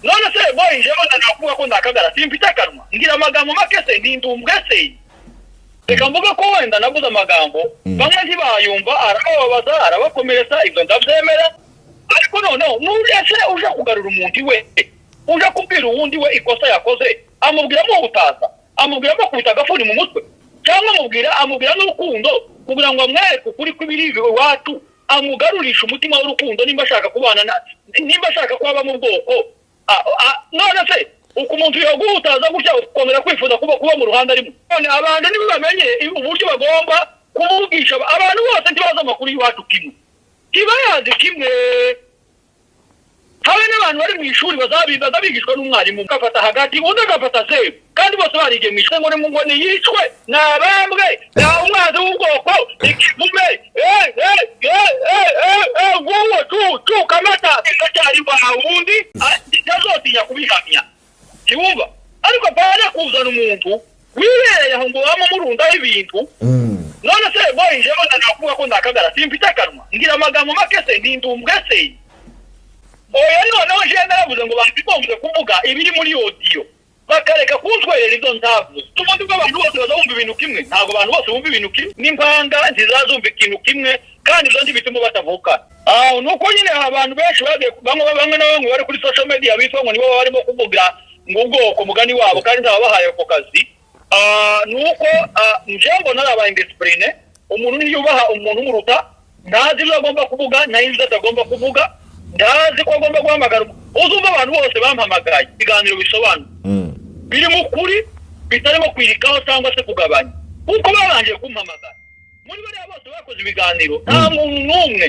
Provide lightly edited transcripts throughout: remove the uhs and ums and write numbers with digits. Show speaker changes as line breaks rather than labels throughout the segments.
none se boy nje bana nakuvuga ko ndakagara simpita kanwa ngira amagambo makese ndindumbwese reka mvuga ko wenda nabuze amagambo bamwe ntibayumva arababaza arabakomeretsa ibyo ndavyemera ariko none nurese uje kugarura umuntu we uje kubwira uwundi we ikosa yakoze amubwiramo utaza amubwiramo kubita gafuni mu mutwe cyangwa amubwira n'urukundo kugira ngo amwereke ukuri kw'ibiriwe watu amugarurisha umutima w'urukundo nimba ashaka kubana nimba ashaka kuba mu bwoko none se uko umuntu yogutaza gutya ukomera kwifuza kuba mu ruhande arimo none abantu nibo bamenye uburyo bagomba kuvugisha abantu bose ntibaza amakuru y'iwacu kimwe kibayazi kimwe habe n'abantu bari mu ishuri bazabigishwa n'umwarimu gafata hagati undi agafata se kandi bose barige mu ishuri ngo ni yicwe nabambwe na umwazi w'ubwoko ikivume wowe kamata cyari bahawundi yazotinya kubihamya kiwumva ariko bana kuzana umuntu wibereye aho ngo wamurundaho ibintu none se boy nje bana nakuvuga ko ndakagara simpita kanwa ngira amagambo makese ndindumbwese oya noneho je naravuze ngo bambigombe kuvuga ibiri muri audio bakareka kuntwerera izo ntavu tumundi ko abantu bose bazumva ibintu kimwe ntago abantu bose bumva ibintu kimwe n'impanga ntizazumva ikintu kimwe kandi ibyo bituma batavuka nuko nyine abantu benshi bamwe na bamwe bari kuri social media bitwa ngo nibo barimo kuvuga ngo ubwoko mugani wabo kandi ndabahaye ko kazi nuko njengo naraba indiscipline umuntu niyubaha umuntu muruta ndazi ibyo agomba kuvuga nayo ibyo atagomba kuvuga ndazi ko agomba guhamagara uzumva abantu bose bampamagaye ibiganiro bisobanura biri mu kuri bitarimo kwirikaho cyangwa se kugabanya kuko babanje kumpamagara muri bariya bose bakoze ibiganiro nta muntu n'umwe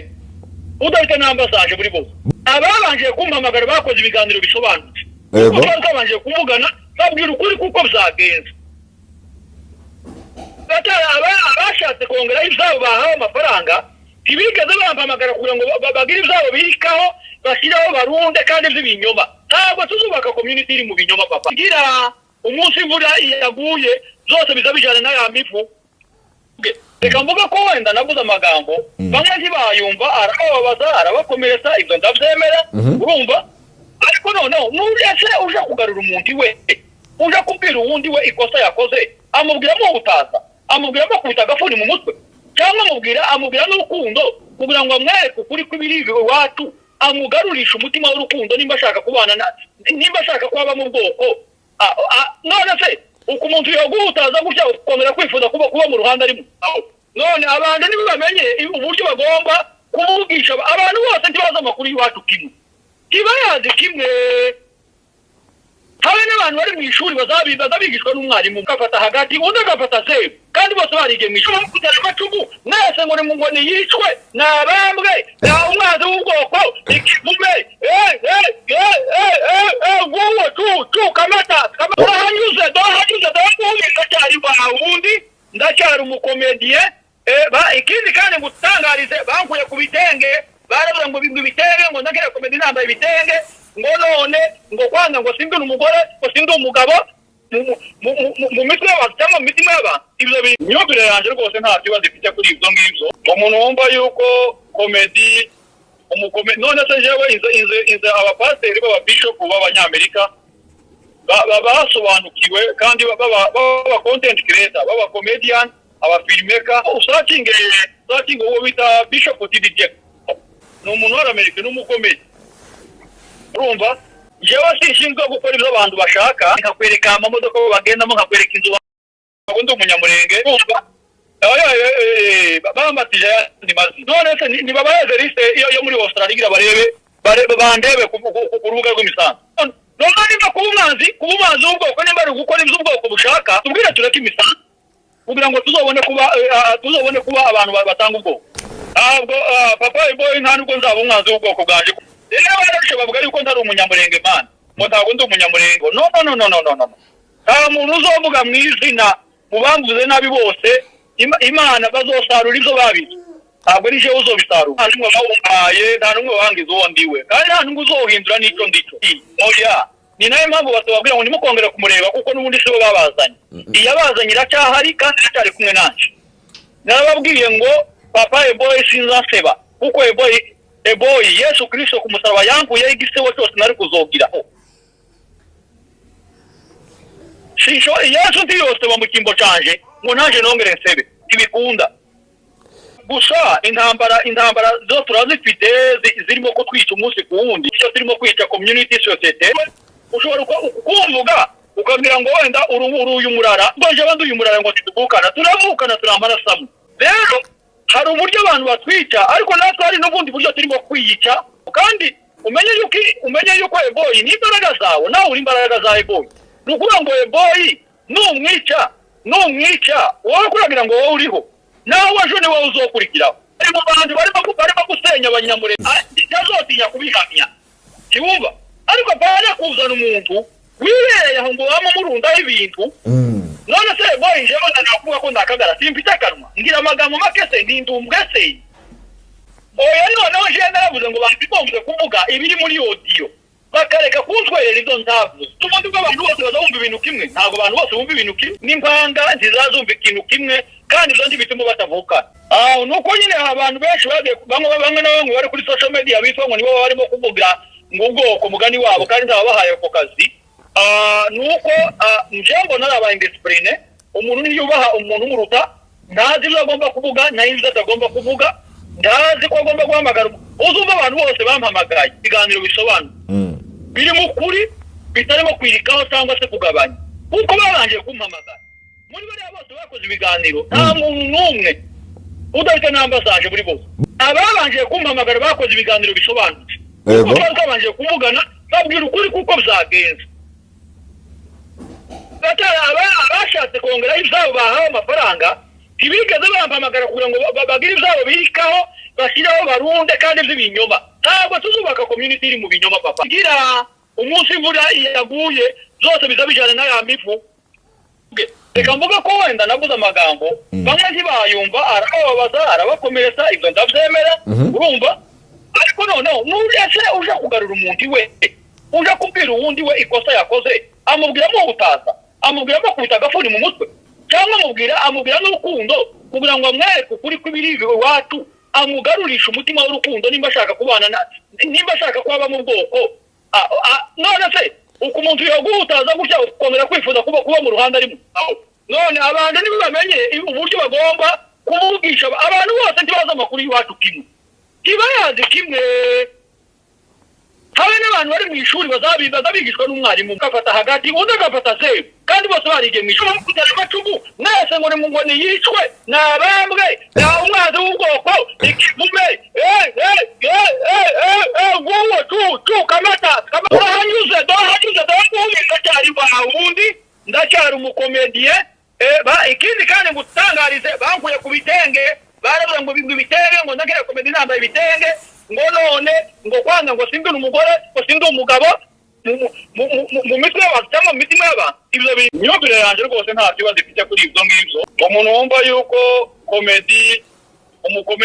udafite n'ambasaje muri bose ababanje kumpamagara bakoze ibiganiro bisobanutse kuko babanje kuvugana babwira ukuri kuko byagenze abashatse kongera ibyabo bahawe amafaranga ntibigeze bampamagara kugira ngo bagire ibyabo birikaho bashyiraho barunde kandi by'ibinyoma ntabwo tuzubaka community iri mu binyoma papa ngira umunsi imvura yaguye zose bizabijana na ya mifu reka mvuga ko wenda nabuze amagambo bamwe ntibayumva arababaza arabakomeretsa ibyo ndavyemera urumva ariko none nurese uje kugarura umuntu we uje kubwira uwundi we ikosa yakoze amubwiramo utaza amubwiramo kubita gafuni mu mutwe cyangwa amubwira n'urukundo kugira ngo amwereke ukuri kw'ibiriwe watu amugarurisha umutima w'urukundo nimba ashaka kubana nimba ashaka kuba mu bwoko none se uko umuntu yogutaza gutya ukomera kwifuza kuba mu ruhande arimo none abantu nibo bamenye uburyo bagomba kuvugisha abantu bose ntibaza amakuru y'iwacu kimwe kibayazi kimwe habe n'abantu bari mu ishuri bazabigishwa n'umwarimu gafata hagati undi agafata se kandi bose barige mu ishuri kugera amacumu mwese ngo ni yicwe nabambwe na umwazi w'ubwoko ikivume wowe kamata dohanyuze cyari bahawundi ndacyari umukomediye ikindi kandi ngutangarize bankuye ku bitenge baravuga ngo ibitenge ngo ndakira komedi nambaye ibitenge ngo none ngo kwanga ngo simbi n'umugore ngo simbi umugabo mu mitwe y'abantu cyangwa mu mitima y'abantu ibyo imyumvire yanjye rwose nta kibazo ifite kuri ibyo ngibyo umuntu wumva yuko komedi none se jewe inze abapasiteri b'ababishopu b'abanyamerika basobanukiwe kandi baba content creator baba comedian aba filmmaker usakinge uwo bita Bishop TDJ ni umuntu w'Amerika n'umukomedi urumva jewe sishinzwe gukora ibyo abantu bashaka nkakwereka amamodoka bagendamo nkakwereka inzu bagundi umunyamurenge urumva bamatije ni mazi none se ni babaze liste yo muri Australia barebe bandebe ku rubuga rw'imisanzu none niba kuba umwanzi w'ubwoko nimba ari gukora ibyo ubwoko bushaka tubwire tureke imisanzu kugira ngo tuzobone kuba abantu batanga ubwoko ntabwo papa boy nta nubwo nzaba umwanzi w'ubwoko bwanje rero barashe bavuga yuko ntari umunyamurenge man ngo ntabwo ndi umunyamurenge no nta muntu uzovuga mu izina mu bamvuze nabi bose imana bazosarura ibyo babize ntabwo ari jewe uzobisarura nta n'umwe bawumpaye nta n'umwe wangiza uwo ndiwe kandi nta n'umwe uzohindura n'icyo ndico oya ni nayo mpamvu batubabwira ngo nimukongera kumureba kuko n'ubundi sibo babazanye iyabazanye iracyahari kandi iracyari kumwe nanje narababwiye ngo papa eboy sinzaseba kuko eboy Yesu Kristo ku musaraba yankuye igiseho cyose nari kuzogiraho shisho yesu ndiyose bamukimbo canje ngo naje nongere nsebe ibikunda gusa intambara zo turazifite zirimo ko twica umunsi ku wundi icyo turimo kwica community society ushobora kuvuga ukabwira ngo wenda uyu murara ngoje abandi uyu murara ngo tudukana turavukana turamara samu rero hari uburyo abantu batwica ariko natwe hari n'ubundi buryo turimo kwiyica kandi umenye yuko eboyi ni imbaraga zawe nawe uri imbaraga za eboyi nukuvuga ngo eboyi numwica wowe kuragira ngo wowe uriho nawe waje ni wowe uzokurikiraho mu bantu barimo gusenya abanyamurenge ntazotinya kubihamya kiwumva ariko bana kuzana umuntu wibereye aho ngo wamurundaho ibintu none se eboyi nje bana nakuvuga ko ndakagara simfite akanwa ngira amagambo make se ndindumbwe se oya noneho je naravuze ngo bambigombe kuvuga ibiri muri audio bakareka kuntwerera izo nzavuze tubundi bwo abantu bose bazumva ibintu kimwe ntago abantu bose bumva ibintu kimwe n'impanga ntizazumva ikintu kimwe kandi izo ndi bituma batavuka nuko nyine abantu benshi bamwe na bamwe bari kuri social media bitwa ngo nibo barimo kuvuga ngo ubwoko mugani wabo kandi ntababahaye ako kazi nuko njembo naraba indiscipline umuntu niyubaha umuntu muruta ntazi ibyo agomba kuvuga n'ibyo atagomba kuvuga ndazi ko agomba guhamagara uzumva abantu bose bampamagaye ibiganiro bisobanura biri mu kuri bitarimo kwirikaho cyangwa se kugabanya kuko babanje kumpamagara muri bariya bose bakoze ibiganiro nta muntu n'umwe udafite n'ambasaje muri bose ababanje kumpamagara bakoze ibiganiro bisobanutse kuko babanje kuvugana babwira ukuri kuko byagenze abashatse kongera ibyabo bahawe amafaranga ntibigeze bampamagara kugira ngo bagire ibyabo birikaho bashyiraho barunde kandi by'ibinyoma ntabwo tuzubaka community iri mu binyoma papa ngira umunsi imvura yaguye zose bizabijana na ya mifu reka mvuga ko wenda navuze amagambo bamwe ntibayumva arababaza arabakomeretsa ibyo ndabyemera urumva ariko noneho nurese uje kugarura umuntu we uje kubwira uwundi we ikosa yakoze amubwiramo ubutaza amubwiramo kubita agafuni mu mutwe cyangwa amubwira n'urukundo kugira ngo amwereke ukuri kw'ibiri iwacu amugarurisha umutima w'urukundo nimba ashaka kubana nimba ashaka kuba mu bwoko none se uko umuntu yagutaza gutya ukongera kwifuza kuba mu ruhande arimo none abantu nibo bamenye uburyo bagomba kuvugisha abantu bose ntibaza amakuru y'iwacu kimwe kibayazi kimwe habe n'abantu bari mu ishuri bazabigishwa n'umwarimu agafata hagati undi agafata zeru kandi bose barigiye mu ishuri kugera amacumu mwese ngo ni ngoni yicwe nabambwe na umwanzi w'ubwoko ikivume wowe kamata urahanyuze ndacyari ubundi ndacyari umukomediye ikindi kandi ngutangarize bankuye ku bitenge baravuga ngo ibitenge ngo ndagera komedi nambaye ibitenge ngo none ngo kwanga ngo sindi umugore ngo sindi umugabo mu mitwe y'abantu cyangwa mu mitima y'abantu ibyo imyumvire yanjye rwose nta kibazo ifite kuri ibyo ngibyo umuntu wumva yuko komedi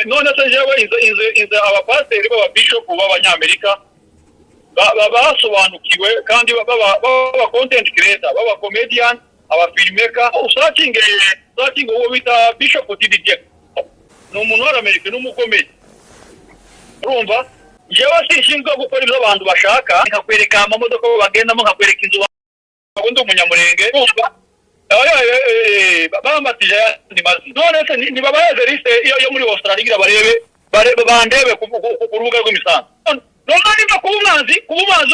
none se jewe inze abapasiteri b'ababishopu b'abanyamerika basobanukiwe kandi baba content creator baba comedian abafilmmaker usakinge uwo bita Bishop TD Jack ni umuntu w'Amerika n'umukomedi urumva jewe sishinzwe gukora ibyo abantu bashaka nkakwereka amamodoka bagendamo nkakwereka inzu bagundi umunyamurenge urumva bamatije ni mazi none se ni babaye liste yo muri Australia igira barebe bandebe ku rubuga rw'imisanzu none niba kuba umwanzi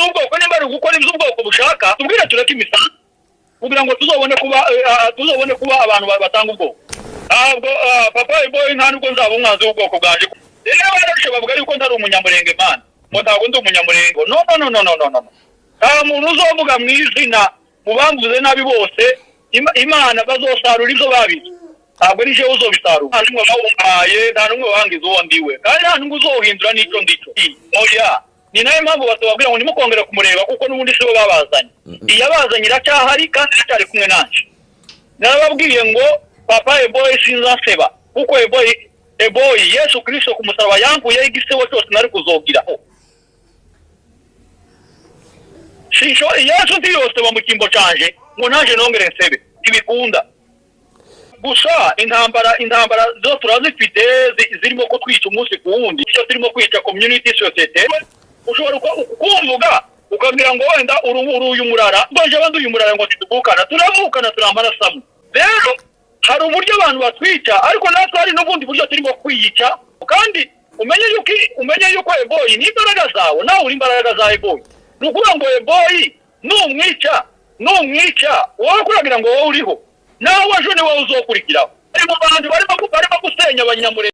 w'ubwoko nimba ari gukora ibyo ubwoko bushaka tubwire tureke imisanzu kugira ngo tuzobone kuba abantu batanga ubwoko ntabwo papa boy nta nubwo nzaba umwanzi w'ubwoko bwanje rero barashe bavuga yuko ntari umunyamurenge man ngo ntabwo ndi umunyamurenge no nta muntu uzovuga mu izina mu bamvuze nabi bose imana bazosarura ibyo babize ntabwo ari jewe uzobisarura nta n'umwe bawumpaye nta n'umwe wangiza uwo ndiwe kandi nta n'umwe uzohindura n'icyo ndico oya ni nayo mpamvu batubabwira ngo nimukongere kumureba kuko n'ubundi sibo babazanye iyabazanye iracyahari kandi iracyari kumwe nanje narababwiye ngo papa eboyi sinzaseba kuko eboyi Yesu Kristo ku musaraba yankuyeho igisebo cyose nari kuzogiraho shisho Yesu ndiyose bamukimbo canje ngo naje nongere nsebe ibikunda gusa intambara zo turazifite zirimo ko twica umunsi ku wundi icyo turimo kwica community society ushobora kuvuga ukagira ngo wenda uyu murara mbaje abandi uyu murara ngo tuvukana turavukana turamarasamu. Rero hari uburyo abantu batwica ariko natwe hari n'ubundi buryo turimo kwiyica kandi umenye yuko Eboyi ni imbaraga zawe nawe uri imbaraga za Eboyi. Nukuvuga ngo Eboyi numwica wowe kuragira ngo wowe uriho nawe ejo ni wowe uzokurikiraho. Ari mu bantu barimo gusenya abanyamurenge.